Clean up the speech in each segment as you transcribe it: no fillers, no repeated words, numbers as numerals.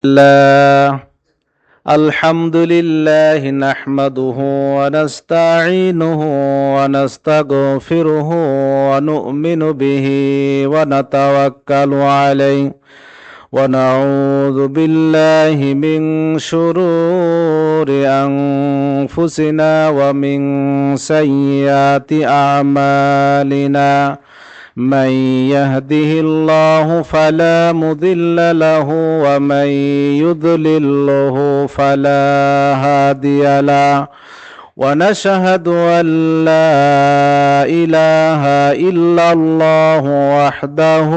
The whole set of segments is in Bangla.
الله الحمد لله نحمده ونستعينه ونستغفره ونؤمن به ونتوكل عليه ونعوذ بالله من شرور أنفسنا ومن سيئات أعمالنا من يهده الله فلا مضل له ومن يضلله فلا هادي له ونشهد أن لا إله إلا الله وحده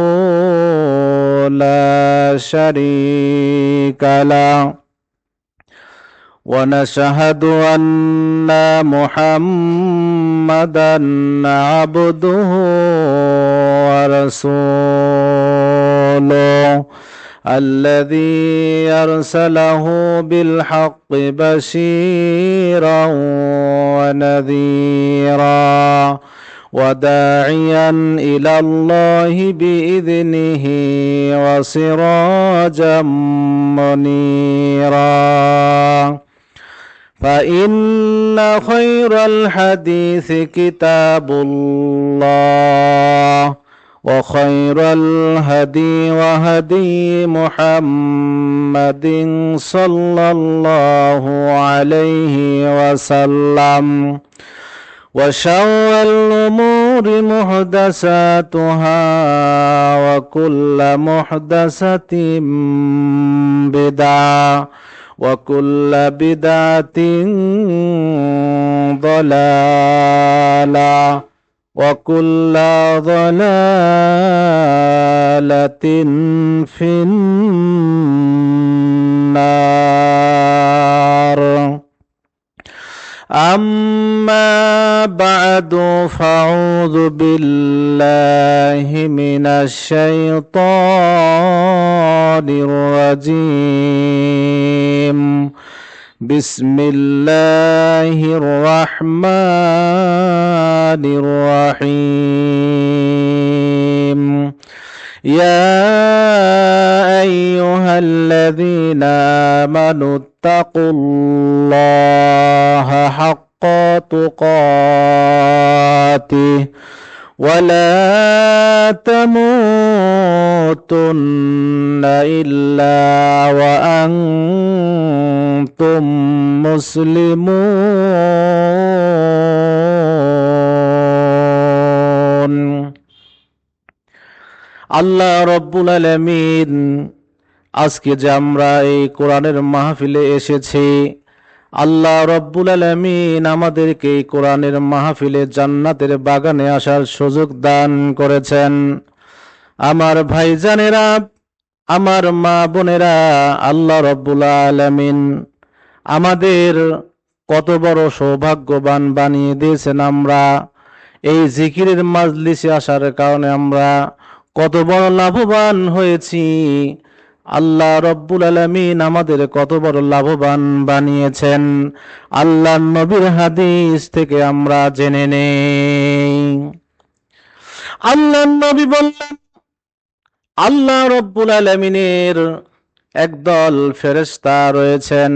لا شريك له ونشهد أن محمدًا عبده ورسوله الذي أرسله بالحق بشيرًا ونذيرًا وداعيًا إلى الله بإذنه وسراجًا منيرًا فإن خير الحديث كتاب الله وخير الهدي وهدي محمد صلى الله عليه وسلم وشر الأمور محدثاتها وكل محدثة بدعة وكل بدعة ضلالة وكل ضلالة في النار أما بعد فأعوذ بالله من الشيطان الرجيم بسم الله الرحمن الرحيم يا أيها الذين آمنوا اتقوا الله حق تقاته ولا تموتن إلا وأنتم مسلمون আল্লাহ রব্বুল আলামিন আজকে যে আমরা এই কোরআনের মাহফিলে এসেছি আল্লাহ রব্বুল আলামিন আমাদেরকে এই কোরআনের মাহফিলে জান্নাতের বাগানে আসার সুযোগ দান করেছেন। আমার ভাইজানেরা, আমার মা বোনেরা, আল্লাহ রব্বুল আলামিন আমাদের কত বড় সৌভাগ্যবান বানিয়ে দিয়েছেন। আমরা এই জিকিরের মাজলিসে আসার কারণে আমরা কত বড় লাভবান হয়েছি। আল্লাহ রব্বুল আলামিন আমাদের কত বড় লাভবান বানিয়েছেন আল্লাহ নবীর হাদিস থেকে আমরা জেনে নেই। আল্লাহ নবী বললেন, আল্লাহ রব্বুল আলামিনের একদল ফেরেশতা রয়েছেন,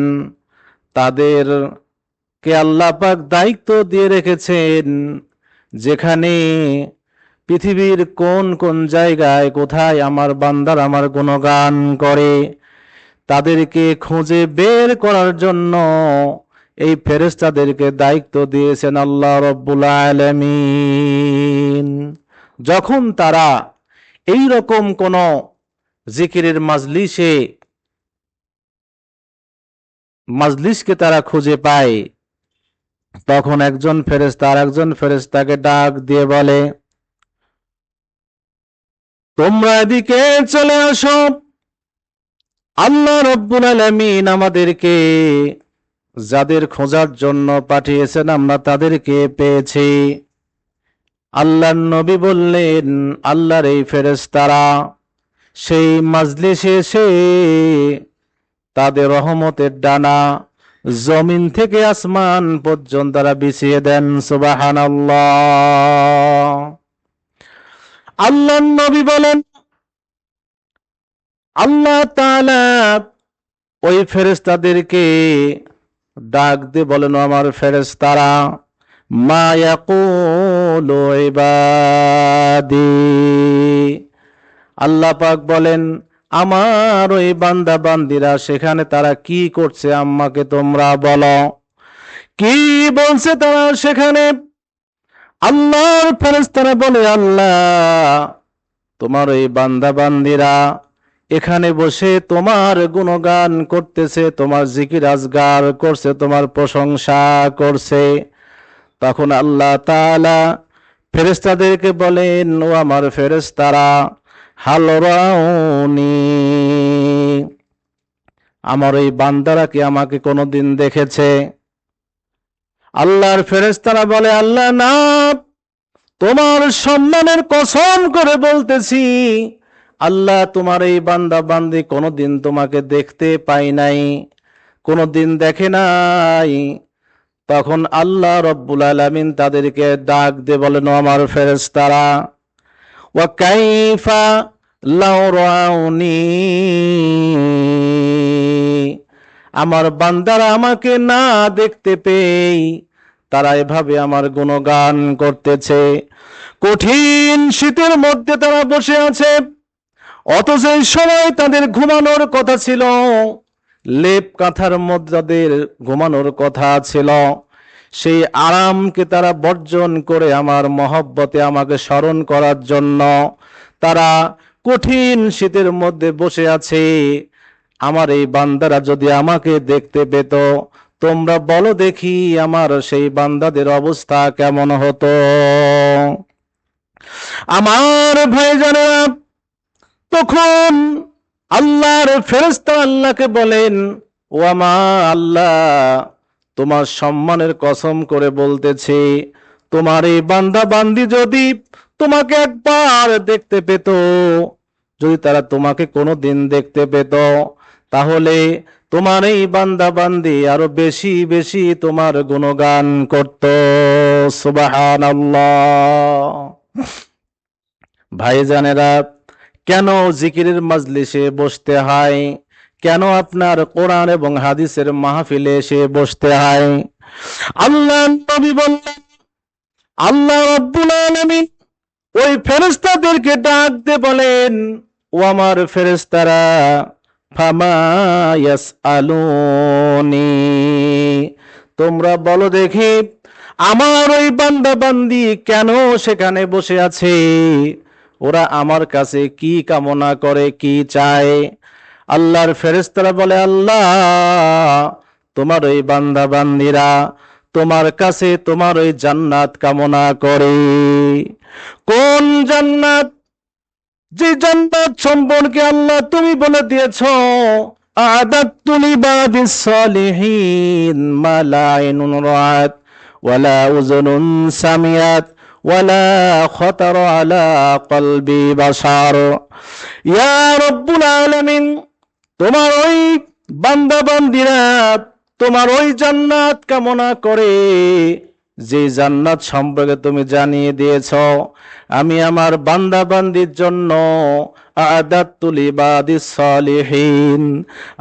তাদেরকে আল্লাহ পাক দায়িত্ব দিয়ে রেখেছেন যেখানে পৃথিবীর কোন কোন জায়গায় কোথায় আমার বান্দার আমার গুণগান করে তাদেরকে খুঁজে বের করার জন্য এই ফেরেশতাদেরকে দায়িত্ব দিয়েছেন আল্লাহ রব্বুল আলামিন। যখন তারা এই রকম কোন জিকিরের মাজলিসকে তারা খুঁজে পায়, তখন একজন ফেরেশতা আর একজন ফেরেশতাকে ডাক দিয়ে বলে, তোমরা এদিকে চলে আসো। আল্লাহ রব্বুল আলামিন আমাদেরকে যাদের খোঁজার জন্য পাঠিয়েছেন আমরা তাদেরকে পেয়েছি। আল্লাহর নবী বললেন, আল্লাহর এই ফেরেশতারা সেই মাজলিসে এসে তাদের রহমতের ডানা জমিন থেকে আসমান পর্যন্ত তারা বিছিয়ে দেন। সুবহানাল্লাহ। আল্লাহর নবী বলেন, আল্লাহ তাআলা ওই ফেরেশতাদেরকে ডাক দিয়ে বলেন, আমার ফেরেশতারা, মা ইয়াকুলু ইবাদি, আল্লাহ পাক বলেন, আমার ওই বান্দা বান্দিরা সেখানে তারা কি করছে আমাকে তোমরা বলো। কি বলছে তারা সেখানে? আল্লাহর ফেরেশতারা বলে, আল্লাহ, তোমার ওই বান্দা বান্দিরা এখানে বসে তোমার গুণগান করতেছে, তোমার জিকির আজগার করছে, তোমার প্রশংসা করছে। তখন আল্লাহ তাআলা ফেরেশতাদেরকে বলেন, ও আমার ফেরেশতারা, হাল রাউনি, আমার এই বান্দারা কি আমাকে কোনোদিন দেখেছে? আল্লাহর ফেরেশতারা বলে, আল্লাহ না, তোমার সম্মানের কসম করে বলতেছি, আল্লাহ তোমার এই বান্দা বান্দি কোনোদিন তোমাকে দেখতে পাই নাই, কোনোদিন দেখে নাই। তখন আল্লাহ রব্বুল আলামিন তাদেরকে ডাক দিয়ে বলেন, আমার ফেরেশতারা, ওয়া কাইফা লাউ রাউনি, আমার বান্দারা আমাকে না দেখতে পেয়ে তারা এভাবে আমার গুণগান করতেছে। কঠিন শীতের মধ্যে তারা বসে আছে, অথচ এই সময় তাদের ঘুমানোর কথা ছিল, লেপ কাঁথার মধ্যে তাদের ঘুমানোর কথা ছিল। সেই আরামকে তারা বর্জন করে আমার মহব্বতে আমাকে স্মরণ করার জন্য তারা কঠিন শীতের মধ্যে বসে আছে। আমার এই বান্দারা যদি আমাকে দেখতে পেত, তোমরা বলো দেখি আমার সেই বান্দাদের অবস্থা কেমন হতো। আমার ভাইজানেরা, তখন আল্লাহর ফেরেশতা আল্লাহকে বলেন, ও আমার আল্লাহ, তোমার সম্মানের কসম করে বলতেছি, তোমার এই বান্দা বান্দি যদি তোমাকে একবার দেখতে পেত, যদি তারা তোমাকে কোনোদিন দেখতে পেত, তাহলে তোমার এই বান্দা বান্দি আরো বেশি বেশি তোমার গুণগান করত। সুবহানাল্লাহ। ভাইজানেরা, কেন জিকিরের মাজলিসে বসতে হয়? কেন আপনার কোরআন এবং হাদিসের মাহফিলে এসে বসতে হয়? আল্লাহ নবী বললেন, আল্লাহ রাব্বুল আলামিন ওই ফেরেশতাদেরকে ডাক দিয়ে বলেন, ও আমার ফেরেশতারা, ফামা ইয়াসআলুনি, তোমরা বলো দেখি আমার ওই বান্দা বান্দি কেন সেখানে বসে আছে? ওরা আমার কাছে কি কামনা করে, কি চায়? আল্লাহর ফেরেশতারা বলে, আল্লাহ, তোমার ওই বান্দা বান্দিরা তোমার কাছে তোমার ওই জান্নাত কামনা করে। কোন জান্নাত? যে জান্নাত সম্পর্কে আল্লাহ তুমি বলে দিয়েছ, আ'দাতু লিবাদিস সালিহিন মা লা আইনুন রাআত ওয়ালা উযুনুন সামিআত ওয়ালা খাতারা আলা কলবি বাশার। ইয়া রাব্বুল আলামিন, তোমার ওই বান্দা বান্দিরা তোমার ওই জান্নাত কামনা করে, যে জান্নাত সম্পর্কে তুমি জানিয়ে দিয়েছ, আমি আমার বান্দা বান্দির জন্য আ'দাতু লিবাদিস সালিহিন,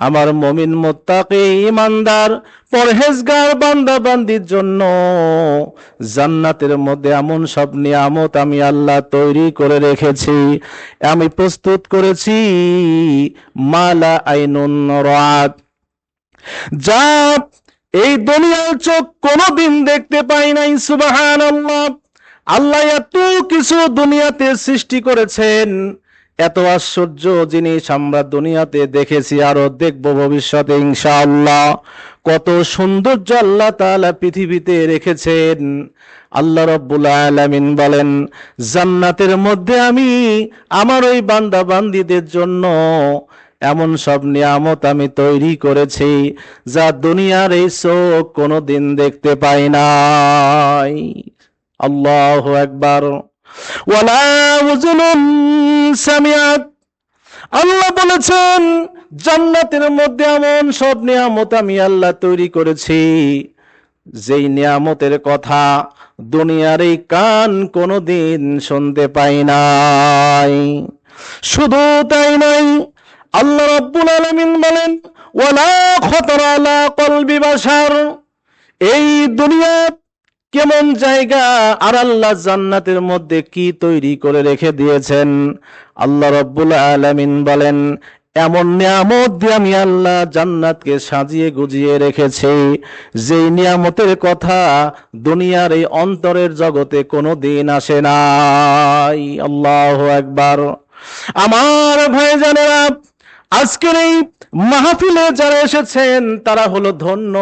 আমার মুমিন মুত্তাকি ঈমানদার পরহেজগার বান্দা বান্দির জন্য জান্নাতের মধ্যে এমন সব নিয়ামত আমি আল্লাহ তৈরি করে রেখেছি, আমি প্রস্তুত করেছি, মালা আইনুন রাত, যা এই দুনিয়ার চোখ কোনোদিন দেখতে পাই নাই। সুবহানাল্লাহ। আল্লাহ এত কিছু দুনিয়াতে সৃষ্টি করেছেন, এত আশ্চর্য জিনিস আমরা দুনিয়াতে দেখেছি, আরো দেখবো ভবিষ্যতে ইনশাআল্লাহ। কত সৌন্দর্য আল্লাহ তাআলা পৃথিবীতে রেখেছেন। আল্লাহ রাব্বুল আলামিন বলেন, জান্নাতের মধ্যে আমি আমার ওই বান্দা বান্দীদের জন্য এমন সব নিয়ামত আমি তৈরি করেছি, যা দুনিয়ার এই চোখ কোনোদিন দেখতে পাই নাই। আল্লাহু আকবার। ওয়ালা উযুনুন সামিআত, আল্লাহ বলেছেন জান্নাতের মধ্যে এমন সব নিয়ামত আমি আল্লাহ তৈরি করেছি, যেই নিয়ামতের কথা দুনিয়ার এই কান কোনোদিন শুনতে পাই নাই। শুধু তাই নয়, আল্লাহ রাব্বুল আলামিন বলেন, ওয়ালা খতরা আলা কলবি বাশার। এই দুনিয়া কেমন জায়গা, আর আল্লাহ জান্নাতের মধ্যে কি তৈরি করে রেখে দিয়েছেন। আল্লাহ রাব্বুল আলামিন বলেন, এমন নিয়ামত দিয়ে আমি আল্লাহ জান্নাতকে সাজিয়ে গুজিয়ে রেখেছি, যেই নিয়ামতের কথা দুনিয়ার এই অন্তরের জগতে কোনোদিন আসে নাই। আল্লাহু আকবার। আমার ভাইজানেরা, আজকের এই মাহফিলে যারা এসেছেন তারা হলো ধন্য।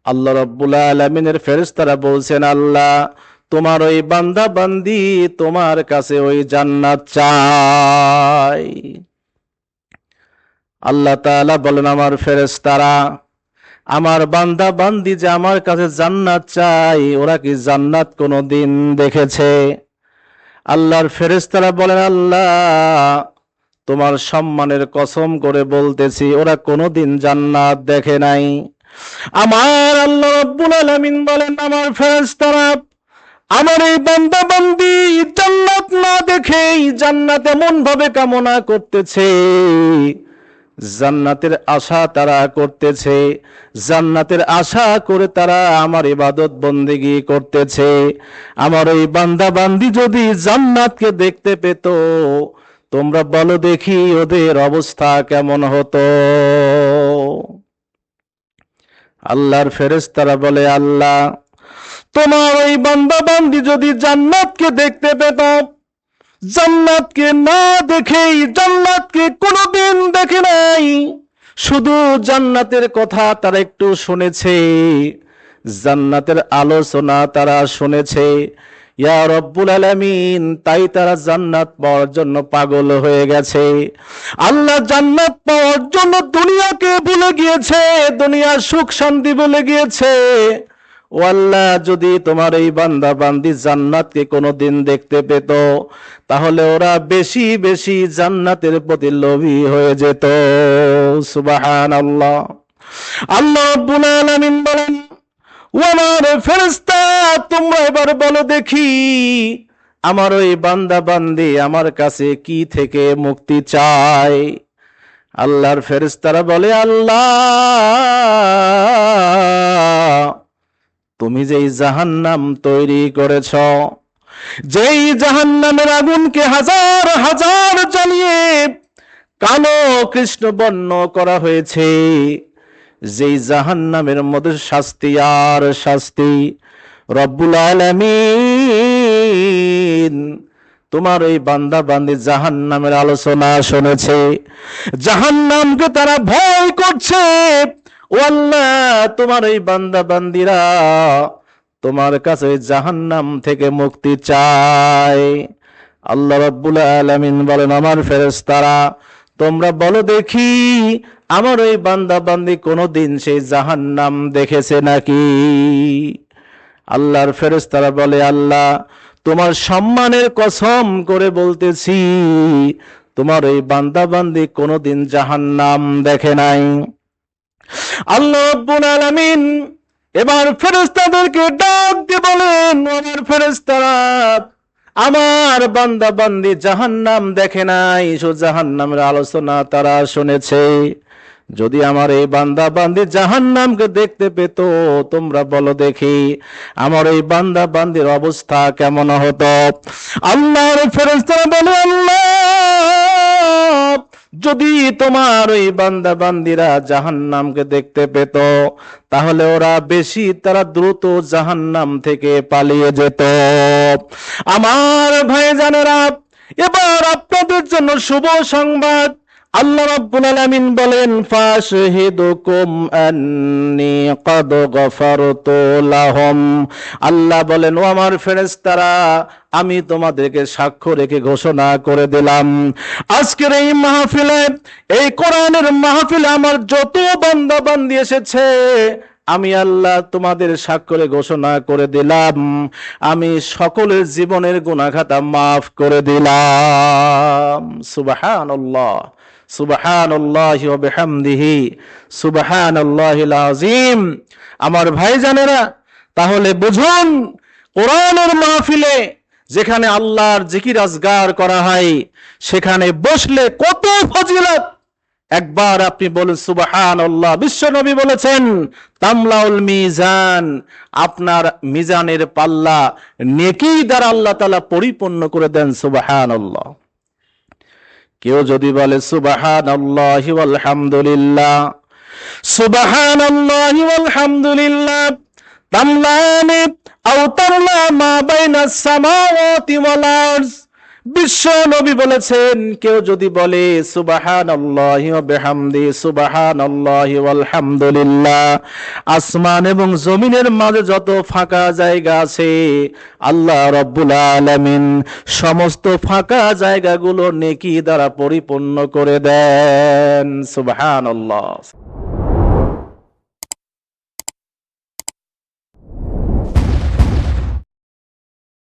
আল্লাহ রাব্বুল আলামিনের ফেরেশতারা বলছেন, আল্লাহ তোমার ওই বান্দা বান্দি তোমার কাছে ওই জান্নাত চাই। আল্লাহ তাআলা বলেন, আমার ফেরেশতারা, আমার বান্দা বান্দি যে আমার কাছে জান্নাত চাই, ওরা কি জান্নাত কোনোদিন দেখেছে? আল্লাহর ফেরেশতারা বলেন, আল্লাহ তোমার সম্মানের কসম করে বলতেছি, ওরা কোনোদিন জান্নাত দেখে নাই। আমার আল্লাহ রাব্বুল আলামিন বলেন, আমার ফেরেশতারা, আমার এই বান্দা বান্দি জান্নাত না দেখেই জান্নাত এমন ভাবে কামনা করতেছে, জান্নাতের আশা তারা করতেছে, জান্নাতের আশা করে তারা আমার ইবাদত বন্দেগী করতেছে। আমার ওই বান্দা বান্দি যদি জান্নাতকে দেখতে পেত, তোমরা বলো দেখি ওদের অবস্থা কেমন হতো। আল্লাহর ফেরেশতারা বলে, আল্লাহ তোমার ওই বান্দা বান্দি যদি জান্নাতকে দেখতে পেত, জান্নাতকে না দেখেই, জান্নাতকে কোনোদিন দেখে নাই, শুধু জান্নাতের কথা তারা একটু শুনেছে, জান্নাতের আলোচনা তারা শুনেছে, ইয়া রব্বুল আলামিন, তাই তারা জান্নাত পাওয়ার জন্য পাগল হয়ে গেছে। আল্লাহ জান্নাত পাওয়ার জন্য দুনিয়াকে ভুলে গিয়েছে, দুনিয়ার সুখ শান্তি ভুলে গিয়েছে। ও আল্লাহ, যদি তোমার এই বান্দা বান্দি জান্নাতকে কোনোদিন দেখতে পেত, তাহলে ওরা বেশি বেশি জান্নাতের প্রতি লোভী হয়ে যেত। সুবহানাল্লাহ। আল্লাহ রাব্বুল আলামিন বলেন, ও আমার ফেরেশতা, তোমরা এবার বলো দেখি, আমার ওই বান্দা বান্দি আমার কাছে কি থেকে মুক্তি চায়? আল্লাহর ফেরেশতারা বলে, আল্লাহ তুমি যেই জাহান্নাম তৈরি করেছ, যেই জাহান্নামের আগুনকে হাজার হাজার জ্বালিয়ে কালো কৃষ্ণ বর্ণ করা হয়েছে, যেই জাহান্নামের মধ্যে শাস্তি আর শাস্তি, রব্বুল আলামিন তোমার ওই বান্দা বান্দি জাহান্নামের আলোচনা শুনেছে, জাহান্নামকে তারা ভয় করছে। ও আল্লাহ, তোমার এই বান্দা বান্দিরা তোমার কাছে জাহান্নাম থেকে মুক্তি চায়। আল্লাহ রাব্বুল আলামিন বলেন, আমার ফেরেশতারা, তোমরা বলো দেখি, আমার ওই বান্দা বান্দি কোনোদিন সেই জাহান্নাম দেখেছে নাকি? আল্লাহর ফেরেশতারা বলে, আল্লাহ তোমার সম্মানের কসম করে বলতেছি, তোমার ওই বান্দা বান্দি কোনোদিন জাহান্নাম দেখে নাই। আল্লাহ রাব্বুল আলামিন এবার ফেরেশতাদেরকে ডাক দিয়ে বলেন, আমার ফেরেশতারা, আমার বান্দা বান্দি জাহান্নাম দেখে নাই, শুধু জাহান্নামের আলোচনা তারা শুনেছে। যদি আমার এই বান্দা বান্দি জাহান্নামকে দেখতে পেত, তোমরা বলো দেখি আমার এই বান্দা বান্দির অবস্থা কেমন হতো? আল্লাহর ফেরেশতারা বলে, আল্লাহ যদি তোমার ওই বান্দা বান্দিরা জাহান্নামকে দেখতে পেত, তাহলে ওরা বেশি, তারা দ্রুত জাহান্নাম থেকে পালিয়ে যেত। আমার ভাইজানেরা, এবার আপনাদের জন্য শুভ সংবাদ। আল্লাহ রাব্বুল আলামিন বলেন, ফাশহিদুকুম আন্নী ক্বাদ গফারতু লাহুম। আল্লাহ বলেন, ও আমার ফেরেশতারা, আমি তোমাদেরকে সাক্ষ্য রেখে ঘোষণা করে দিলাম, আজকের এই মাহফিলে, এই কোরআনের মাহফিলে আমার যত বান্দা বান্দি এসেছে, আমি আল্লাহ তোমাদের স্বাক্ষরে ঘোষণা করে দিলাম, আমি সকলের জীবনের গুনাহ খাতা মাফ করে দিলাম। সুবহানাল্লাহ, সুবহানাল্লাহি ওয়া বিহামদিহি, সুবহানাল্লাহিল আযীম। আমার ভাইজানেরা, তাহলে বুঝুন, কোরআনের মাহফিলে যেখানে আল্লাহর জিকির আজগার করা হয়, সেখানে বসলে কত ফজিলত, একবার আপনি বলুন সুবহানাল্লাহ। বিশ্ব নবী বলেছেন তামলাউল মিজান, আপনার মিজানের পাল্লা নেকি দ্বারা আল্লাহ তাআলা পরিপূর্ণ করে দেন। সুবহানাল্লাহ। কেউ যদি বলে সুবহানাল্লাহি ওয়াল হামদুলিল্লাহ, সুবহানাল্লাহি ওয়াল হামদুলিল্লাহ তামলানি আও তামলা মা বাইনাস সামাওয়াতি ওয়াল আরজ, বিশ্ব নবী বলেছেন কেউ যদি বলে সুবহানাল্লাহি ওয়া বিহামদি সুবহানাল্লাহি ওয়াল হামদুলিল্লাহ, আসমান এবং জমিনের মাঝে যত ফাঁকা জায়গা আছে আল্লাহ রাব্বুল আলামিন সমস্ত ফাঁকা জায়গাগুলো নেকি দ্বারা পরিপূর্ণ করে দেন। সুবহানাল্লাহ।